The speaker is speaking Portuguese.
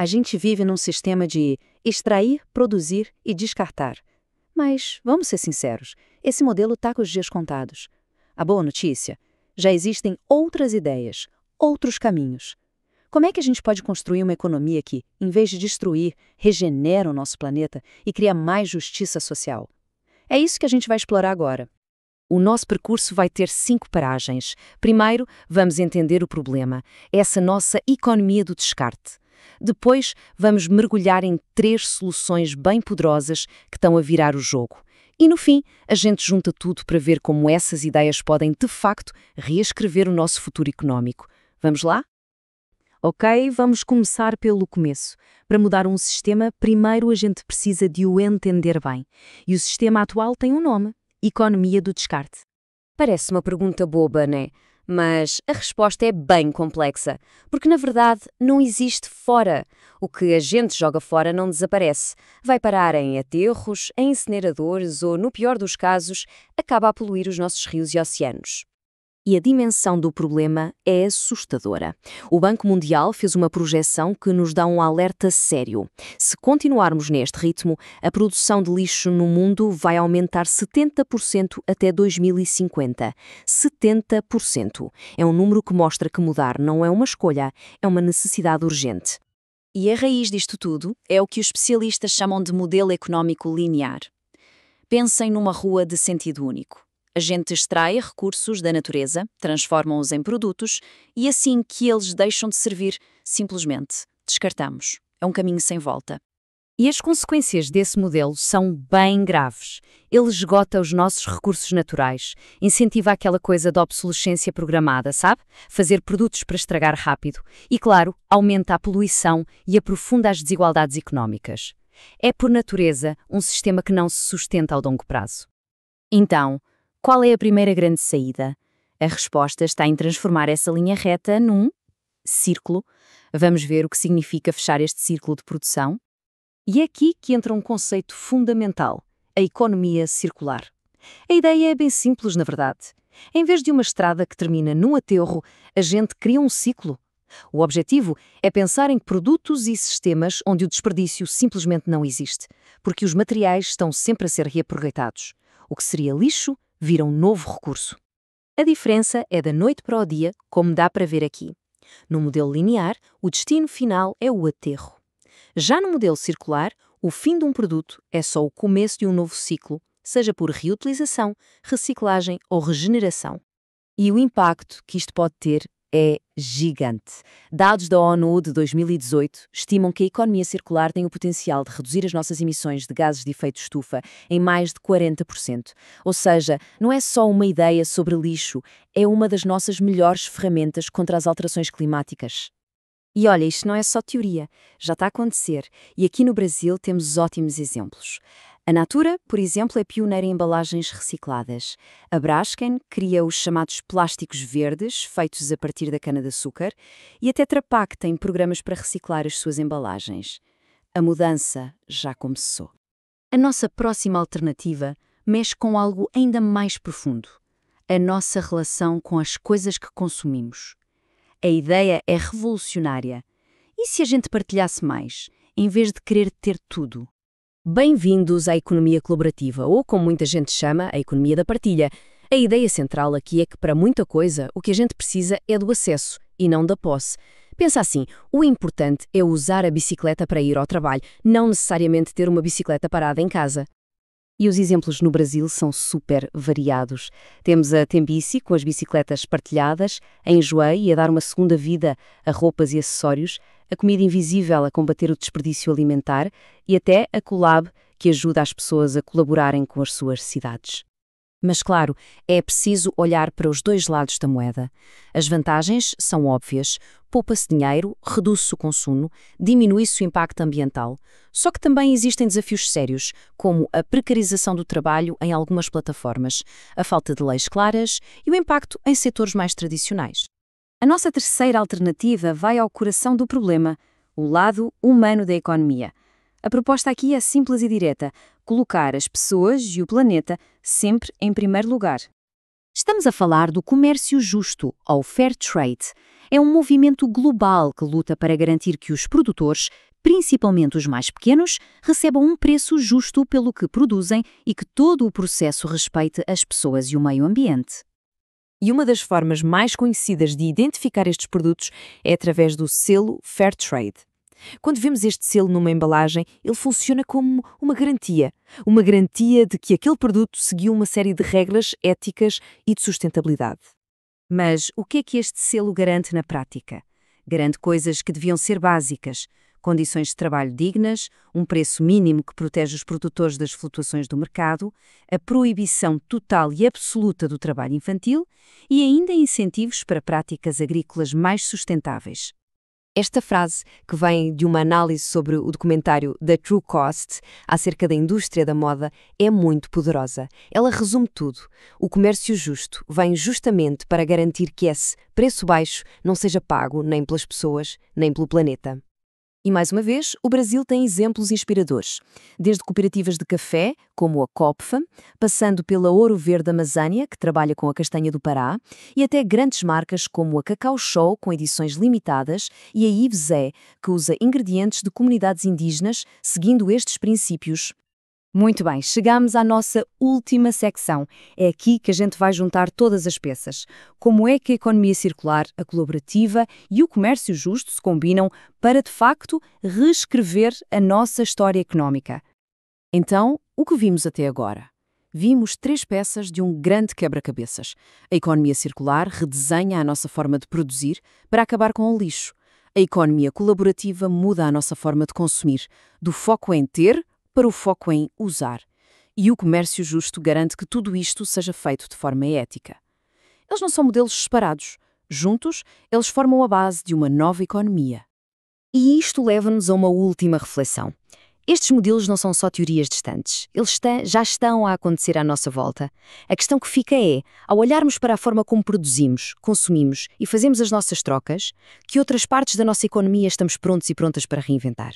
A gente vive num sistema de extrair, produzir e descartar. Mas, vamos ser sinceros, esse modelo está com os dias contados. A boa notícia? Já existem outras ideias, outros caminhos. Como é que a gente pode construir uma economia que, em vez de destruir, regenera o nosso planeta e cria mais justiça social? É isso que a gente vai explorar agora. O nosso percurso vai ter 5 paragens. Primeiro, vamos entender o problema, essa nossa economia do descarte. Depois, vamos mergulhar em 3 soluções bem poderosas que estão a virar o jogo. E no fim, a gente junta tudo para ver como essas ideias podem, de facto, reescrever o nosso futuro económico. Vamos lá? Ok, vamos começar pelo começo. Para mudar um sistema, primeiro a gente precisa de o entender bem. E o sistema atual tem um nome: economia do descarte. Parece uma pergunta boba, né? Mas a resposta é bem complexa, porque na verdade não existe fora. O que a gente joga fora não desaparece. Vai parar em aterros, em incineradores ou, no pior dos casos, acaba a poluir os nossos rios e oceanos. E a dimensão do problema é assustadora. O Banco Mundial fez uma projeção que nos dá um alerta sério. Se continuarmos neste ritmo, a produção de lixo no mundo vai aumentar 70% até 2050. 70%. É um número que mostra que mudar não é uma escolha, é uma necessidade urgente. E a raiz disto tudo é o que os especialistas chamam de modelo económico linear. Pensem numa rua de sentido único. A gente extrai recursos da natureza, transforma-os em produtos e assim que eles deixam de servir, simplesmente descartamos. É um caminho sem volta. E as consequências desse modelo são bem graves. Ele esgota os nossos recursos naturais, incentiva aquela coisa da obsolescência programada, sabe? Fazer produtos para estragar rápido. E, claro, aumenta a poluição e aprofunda as desigualdades económicas. É, por natureza, um sistema que não se sustenta ao longo prazo. Então, qual é a primeira grande saída? A resposta está em transformar essa linha reta num círculo. Vamos ver o que significa fechar este círculo de produção? E é aqui que entra um conceito fundamental, a economia circular. A ideia é bem simples, na verdade. Em vez de uma estrada que termina num aterro, a gente cria um ciclo. O objetivo é pensar em produtos e sistemas onde o desperdício simplesmente não existe, porque os materiais estão sempre a ser reaproveitados. O que seria lixo vira um novo recurso. A diferença é da noite para o dia, como dá para ver aqui. No modelo linear, o destino final é o aterro. Já no modelo circular, o fim de um produto é só o começo de um novo ciclo, seja por reutilização, reciclagem ou regeneração. E o impacto que isto pode ter é gigante. Dados da ONU de 2018 estimam que a economia circular tem o potencial de reduzir as nossas emissões de gases de efeito estufa em mais de 40%. Ou seja, não é só uma ideia sobre lixo, é uma das nossas melhores ferramentas contra as alterações climáticas. E olha, isto não é só teoria, já está a acontecer, e aqui no Brasil temos ótimos exemplos. A Natura, por exemplo, é pioneira em embalagens recicladas. A Braskem cria os chamados plásticos verdes, feitos a partir da cana-de-açúcar, e a Tetra Pak tem programas para reciclar as suas embalagens. A mudança já começou. A nossa próxima alternativa mexe com algo ainda mais profundo: a nossa relação com as coisas que consumimos. A ideia é revolucionária. E se a gente partilhasse mais, em vez de querer ter tudo? Bem-vindos à economia colaborativa, ou como muita gente chama, a economia da partilha. A ideia central aqui é que, para muita coisa, o que a gente precisa é do acesso e não da posse. Pensa assim, o importante é usar a bicicleta para ir ao trabalho, não necessariamente ter uma bicicleta parada em casa. E os exemplos no Brasil são super variados. Temos a Tembici, com as bicicletas partilhadas, a Enjoei, a dar uma segunda vida a roupas e acessórios, a Comida Invisível a combater o desperdício alimentar e até a Colab, que ajuda as pessoas a colaborarem com as suas cidades. Mas, claro, é preciso olhar para os dois lados da moeda. As vantagens são óbvias. Poupa-se dinheiro, reduz-se o consumo, diminui-se o impacto ambiental. Só que também existem desafios sérios, como a precarização do trabalho em algumas plataformas, a falta de leis claras e o impacto em setores mais tradicionais. A nossa terceira alternativa vai ao coração do problema, o lado humano da economia. A proposta aqui é simples e direta: colocar as pessoas e o planeta sempre em primeiro lugar. Estamos a falar do comércio justo, ou Fair Trade. É um movimento global que luta para garantir que os produtores principalmente os mais pequenos, recebam um preço justo pelo que produzem e que todo o processo respeite as pessoas e o meio ambiente. E uma das formas mais conhecidas de identificar estes produtos é através do selo Fairtrade. Quando vemos este selo numa embalagem, ele funciona como uma garantia de que aquele produto seguiu uma série de regras éticas e de sustentabilidade. Mas o que é que este selo garante na prática? Garante coisas que deviam ser básicas: condições de trabalho dignas, um preço mínimo que protege os produtores das flutuações do mercado, a proibição total e absoluta do trabalho infantil e ainda incentivos para práticas agrícolas mais sustentáveis. Esta frase, que vem de uma análise sobre o documentário The True Cost, acerca da indústria da moda, é muito poderosa. Ela resume tudo. O comércio justo vem justamente para garantir que esse preço baixo não seja pago nem pelas pessoas, nem pelo planeta. E, mais uma vez, o Brasil tem exemplos inspiradores, desde cooperativas de café, como a Copfa, passando pela Ouro Verde Amazânia, que trabalha com a castanha do Pará, e até grandes marcas como a Cacau Show, com edições limitadas, e a Yves Zé, que usa ingredientes de comunidades indígenas, seguindo estes princípios. Muito bem, chegamos à nossa última secção. É aqui que a gente vai juntar todas as peças. Como é que a economia circular, a colaborativa e o comércio justo se combinam para, de facto, reescrever a nossa história económica? Então, o que vimos até agora? Vimos 3 peças de um grande quebra-cabeças. A economia circular redesenha a nossa forma de produzir para acabar com o lixo. A economia colaborativa muda a nossa forma de consumir, do foco em ter para o foco em usar. E o comércio justo garante que tudo isto seja feito de forma ética. Eles não são modelos separados. Juntos, eles formam a base de uma nova economia. E isto leva-nos a uma última reflexão. Estes modelos não são só teorias distantes. Eles já estão a acontecer à nossa volta. A questão que fica é, ao olharmos para a forma como produzimos, consumimos e fazemos as nossas trocas, que outras partes da nossa economia estamos prontos e prontas para reinventar?